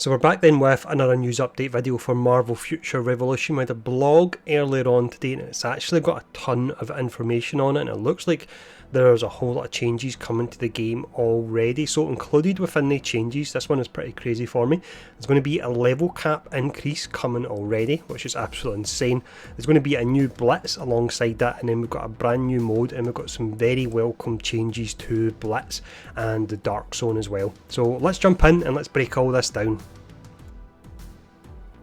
So we're back then with another news update video for Marvel Future Revolution. We had a blog earlier on today and it's actually got a ton of information on it, and it looks like there's a whole lot of changes coming to the game already. So included within the changes, this one is pretty crazy for me, there's going to be a level cap increase coming already, which is absolutely insane. There's going to be a new Blitz alongside that, and then we've got a brand new mode, and we've got some very welcome changes to Blitz and the Dark Zone as well. So let's jump in and let's break all this down.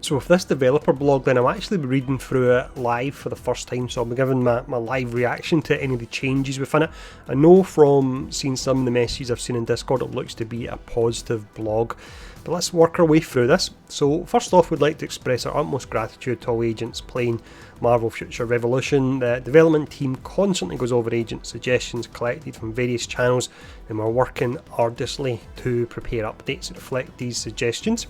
So with this developer blog then, I'm actually reading through it live for the first time, so I'll be giving my live reaction to any of the changes within it. I know from seeing some of the messages I've seen in Discord it looks to be a positive blog, but let's work our way through this. So first off, we'd like to express our utmost gratitude to all agents playing Marvel Future Revolution. The development team constantly goes over agent suggestions collected from various channels, and we're working arduously to prepare updates that reflect these suggestions.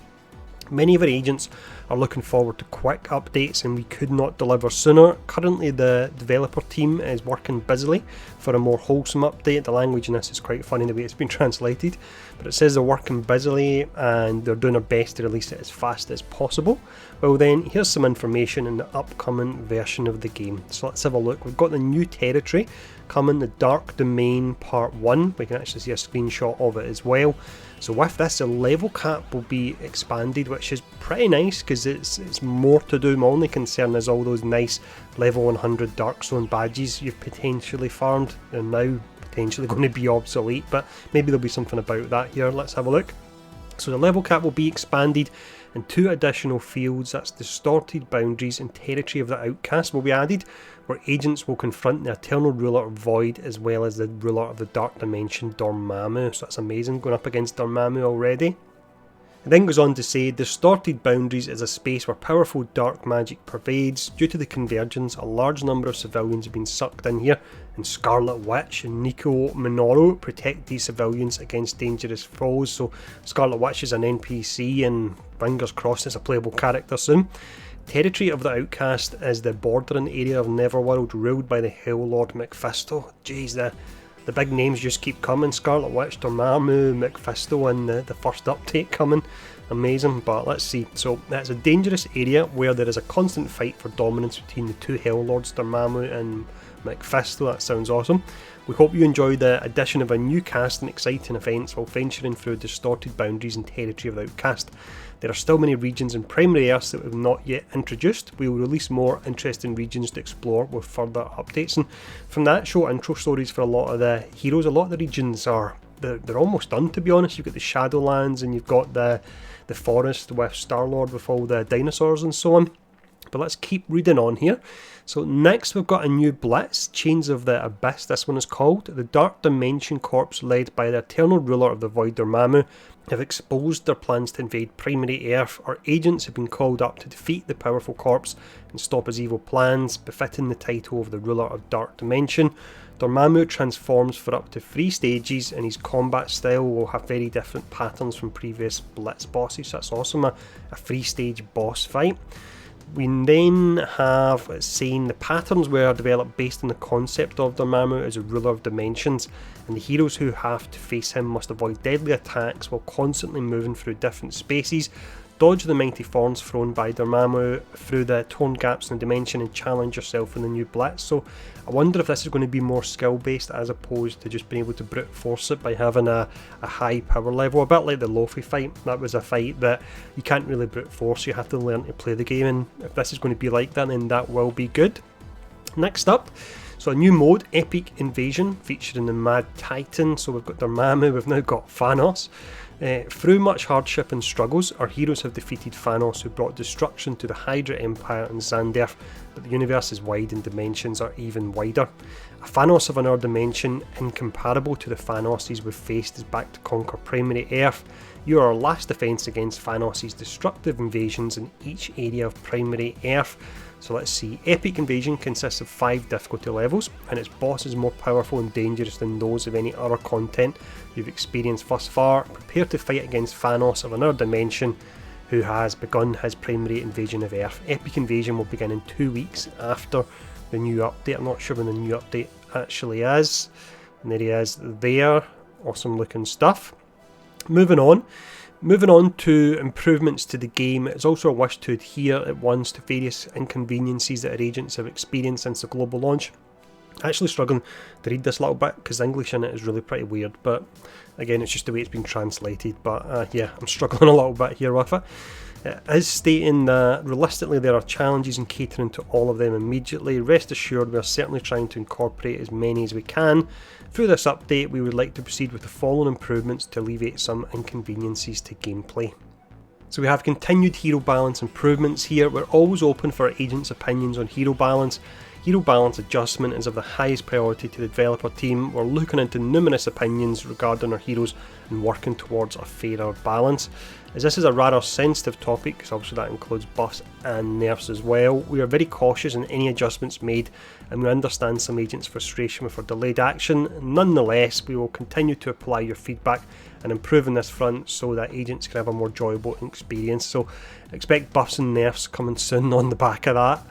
Many of our agents are looking forward to quick updates and we could not deliver sooner. Currently the developer team is working busily for a more wholesome update. The language in this is quite funny the way it's been translated, but it says they're working busily and they're doing their best to release it as fast as possible. Well then, here's some information in the upcoming version of the game. So let's have a look. We've got the new territory coming, the Dark Domain Part 1. We can actually see a screenshot of it as well. So with this, the level cap will be expanded, which is pretty nice because it's more to do. My only concern is all those nice level 100 Dark Zone badges you've potentially farmed are now potentially going to be obsolete, but maybe there'll be something about that here. Let's have a look. So the level cap will be expanded and 2 additional fields, that's Distorted Boundaries and Territory of the Outcast, will be added, where agents will confront the Eternal Ruler of Void as well as the Ruler of the Dark Dimension, Dormammu. So that's amazing, going up against Dormammu already. It then goes on to say, Distorted Boundaries is a space where powerful dark magic pervades. Due to the convergence, a large number of civilians have been sucked in here, and Scarlet Witch and Nico Minoru protect these civilians against dangerous foes. So Scarlet Witch is an NPC and fingers crossed it's a playable character soon. Territory of the Outcast is the bordering area of Neverworld ruled by the Hell Lord Mephisto. Jeez, the big names just keep coming. Scarlet Witch, Dormammu, Mephisto, and the first update coming. Amazing, but let's see. So that's a dangerous area where there is a constant fight for dominance between the 2 Hell Lords, Dormammu and Mephisto. That sounds awesome. We hope you enjoy the addition of a new cast and exciting events while venturing through Distorted Boundaries and Territory of the Outcast. There are still many regions in Primary Earth that we have not yet introduced. We will release more interesting regions to explore with further updates, and from that show intro stories for a lot of the heroes. A lot of the regions are they're almost done, to be honest. You've got the Shadowlands and you've got the forest with Star-Lord with all the dinosaurs and so on. But let's keep reading on here. So next we've got a new Blitz, Chains of the Abyss this one is called. The Dark Dimension Corps, led by the Eternal Ruler of the Void, Dormammu, have exposed their plans to invade Primary Earth. Our agents have been called up to defeat the powerful corpse and stop his evil plans, befitting the title of the Ruler of Dark Dimension. Dormammu transforms for up to 3 stages, and his combat style will have very different patterns from previous Blitz bosses. So that's awesome, a 3-stage boss fight. We then have saying the patterns were developed based on the concept of Dormammu as a ruler of dimensions, and the heroes who have to face him must avoid deadly attacks while constantly moving through different spaces, dodge the mighty thorns thrown by Dormammu through the torn gaps in the dimension, and challenge yourself in the new Blitz. So I wonder if this is going to be more skill based as opposed to just being able to brute force it by having a high power level, a bit like the Lofi fight. That was a fight that you can't really brute force, you have to learn to play the game, and if this is going to be like that, then that will be good. Next up, so a new mode, Epic Invasion, featuring the Mad Titan. So we've got Dormammu, we've now got Thanos. Through much hardship and struggles, our heroes have defeated Thanos, who brought destruction to the Hydra Empire and Zanderf, but the universe is wide and dimensions are even wider. A Thanos of another dimension, incomparable to the Thanoses we've faced, is back to conquer Primary Earth. You are our last defence against Thanos' destructive invasions in each area of Primary Earth. So let's see, Epic Invasion consists of 5 difficulty levels, and its boss is more powerful and dangerous than those of any other content you've experienced thus far. Prepare to fight against Thanos of another dimension, who has begun his primary invasion of Earth. Epic Invasion will begin in 2 weeks after the new update. I'm not sure when the new update actually is. And there he is there, awesome looking stuff. Moving on, Moving on to improvements to the game, it's also a wish to adhere at once to various inconveniences that our agents have experienced since the global launch. Actually struggling to read this a little bit because English in it is really pretty weird, but again it's just the way it's been translated. But yeah, I'm struggling a little bit here with it. It is stating that realistically there are challenges in catering to all of them immediately. Rest assured we are certainly trying to incorporate as many as we can. Through this update we would like to proceed with the following improvements to alleviate some inconveniences to gameplay. So we have continued hero balance improvements here. We're always open for our agents' opinions on hero balance. Hero balance adjustment is of the highest priority to the developer team. We're looking into numerous opinions regarding our heroes and working towards a fairer balance. As this is a rather sensitive topic, because obviously that includes buffs and nerfs as well, we are very cautious in any adjustments made, and we understand some agents' frustration with our delayed action. Nonetheless, we will continue to apply your feedback and improve on this front so that agents can have a more enjoyable experience. So expect buffs and nerfs coming soon on the back of that.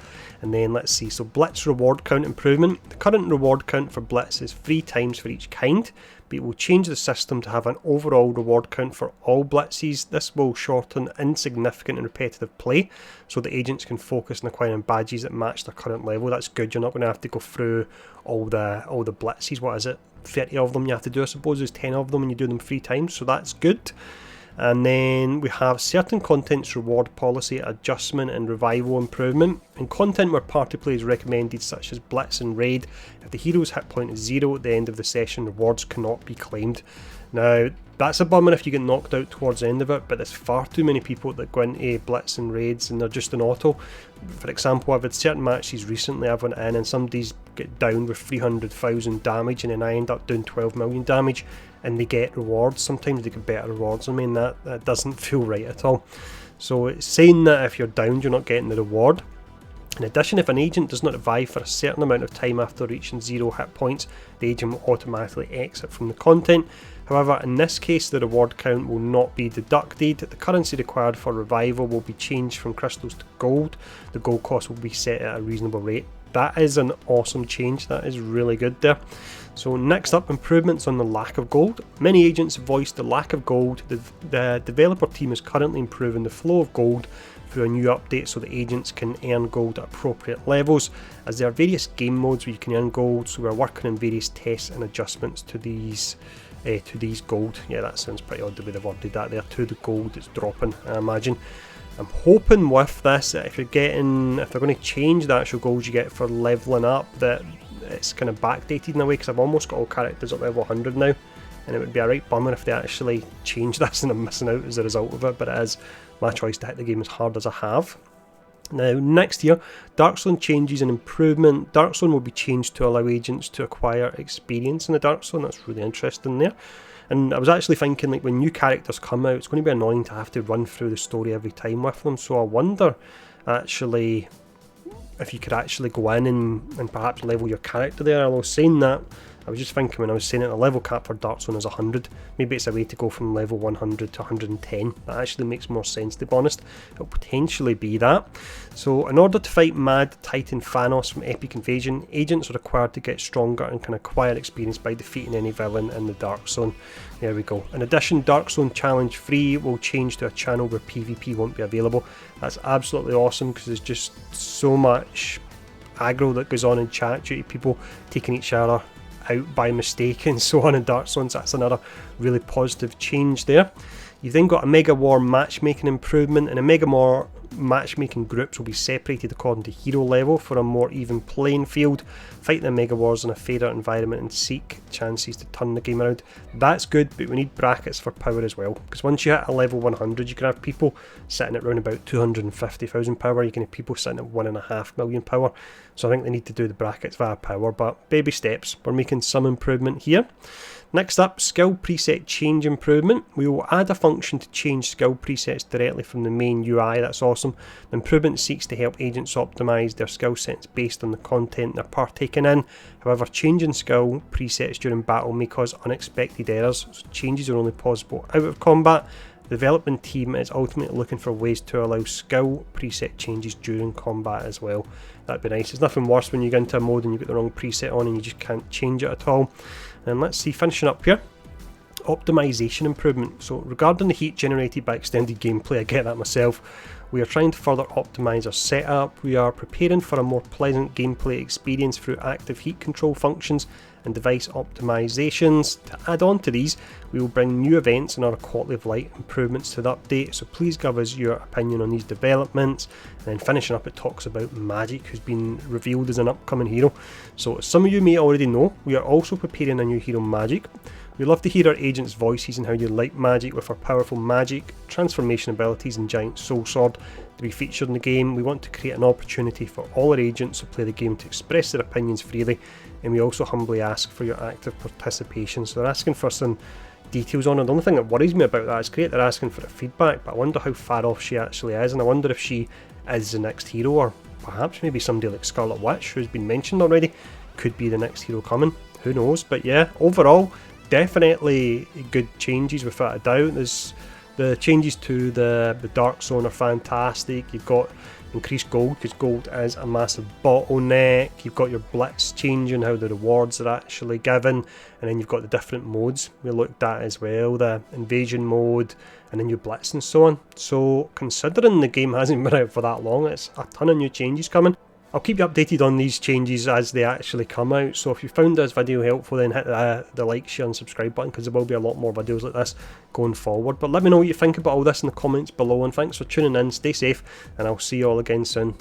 And then let's see, so Blitz reward count improvement. The current reward count for Blitz is 3 times for each kind, but it will change the system to have an overall reward count for all Blitzes. This will shorten insignificant and repetitive play, so the agents can focus on acquiring badges that match their current level. That's good, you're not going to have to go through all the Blitzes. What is it? 30 of them you have to do, I suppose. There's 10 of them and you do them 3 times, so that's good. And then we have certain content's reward policy adjustment and revival improvement. In content where party play is recommended, such as Blitz and Raid, if the hero's hit point is 0 at the end of the session, rewards cannot be claimed. Now, that's a bummer if you get knocked out towards the end of it, but there's far too many people that go into Blitz and Raids and they're just an auto. For example, I've had certain matches recently I've went in and somebody's get down with 300,000 damage and then I end up doing 12 million damage and they get rewards. Sometimes they get better rewards. I mean, that doesn't feel right at all. So it's saying that if you're downed, you're not getting the reward. In addition, if an agent does not revive for a certain amount of time after reaching 0 hit points, the agent will automatically exit from the content. However, in this case, the reward count will not be deducted. The currency required for revival will be changed from crystals to gold. The gold cost will be set at a reasonable rate. That is an awesome change. That is really good there. So next up, improvements on the lack of gold. Many agents voiced the lack of gold. The developer team is currently improving the flow of gold through a new update so the agents can earn gold at appropriate levels, as there are various game modes where you can earn gold, so we're working on various tests and adjustments to these gold. Yeah, that sounds pretty odd the way they've worded that there, to the gold it's dropping, I imagine. I'm hoping with this that if they're going to change the actual gold you get for levelling up, that it's kind of backdated in a way, because I've almost got all characters at level 100 now, and it would be a right bummer if they actually change this and I'm missing out as a result of it, but it is my choice to hit the game as hard as I have. Now, next year, Dark Zone changes and improvement. Dark Zone will be changed to allow agents to acquire experience in the Dark Zone. That's really interesting there. And I was actually thinking, like, when new characters come out, it's going to be annoying to have to run through the story every time with them. So I wonder, actually, if you could actually go in and perhaps level your character there. Although saying that, I was just thinking when I was saying it, the level cap for Dark Zone is 100. Maybe it's a way to go from level 100 to 110. That actually makes more sense, to be honest. It'll potentially be that. So in order to fight Mad Titan Thanos from Epic Invasion, agents are required to get stronger and can acquire experience by defeating any villain in the Dark Zone. There we go. In addition, Dark Zone Challenge 3 will change to a channel where PvP won't be available. That's absolutely awesome, because there's just so much aggro that goes on in chat due to people taking each other out by mistake and so on in Dark Zone, so that's another really positive change there. You've then got a Mega War matchmaking improvement, and a Mega War matchmaking groups will be separated according to hero level for a more even playing field. Fight the Mega Wars in a fairer environment and seek chances to turn the game around. That's good, but we need brackets for power as well, because once you hit a level 100 you can have people sitting at around about 250,000 power, you can have people sitting at 1.5 million power, so I think they need to do the brackets via power, but baby steps. We're making some improvement here. Next up, skill preset change improvement. We will add a function to change skill presets directly from the main UI. That's awesome. The improvement seeks to help agents optimise their skill sets based on the content they're partaking in. However, changing skill presets during battle may cause unexpected errors, so changes are only possible out of combat. The development team is ultimately looking for ways to allow skill preset changes during combat as well. That'd be nice. There's nothing worse when you get into a mode and you get the wrong preset on and you just can't change it at all. And let's see, finishing up here, Optimization improvement. So regarding the heat generated by extended gameplay, I get that myself. We are trying to further optimize our setup. We are preparing for a more pleasant gameplay experience through active heat control functions and device optimizations. To add on to these, we will bring new events and other quality of life improvements to the update, so please give us your opinion on these developments. And then finishing up, it talks about Magic, who's been revealed as an upcoming hero. So as some of you may already know, we are also preparing a new hero, Magic. We love to hear our agents' voices and how you like Magic with our powerful magic, transformation abilities and giant soul sword to be featured in the game. We want to create an opportunity for all our agents who play the game to express their opinions freely, and we also humbly ask for your active participation. So they're asking for some details on it. The only thing that worries me about that is great they're asking for the feedback, but I wonder how far off she actually is, and I wonder if she is the next hero, or perhaps maybe somebody like Scarlet Witch, who's been mentioned already, could be the next hero coming. Who knows? But yeah, overall, definitely good changes without a doubt. There's the changes to the Dark Zone are fantastic. You've got increased gold, because gold is a massive bottleneck. You've got your blitz changing, how the rewards are actually given, and then you've got the different modes we looked at as well, the invasion mode and then your blitz and so on. So considering the game hasn't been out for that long, it's a ton of new changes coming. I'll keep you updated on these changes as they actually come out, so if you found this video helpful, then hit the like, share and subscribe button, because there will be a lot more videos like this going forward. But let me know what you think about all this in the comments below, and thanks for tuning in, stay safe, and I'll see you all again soon.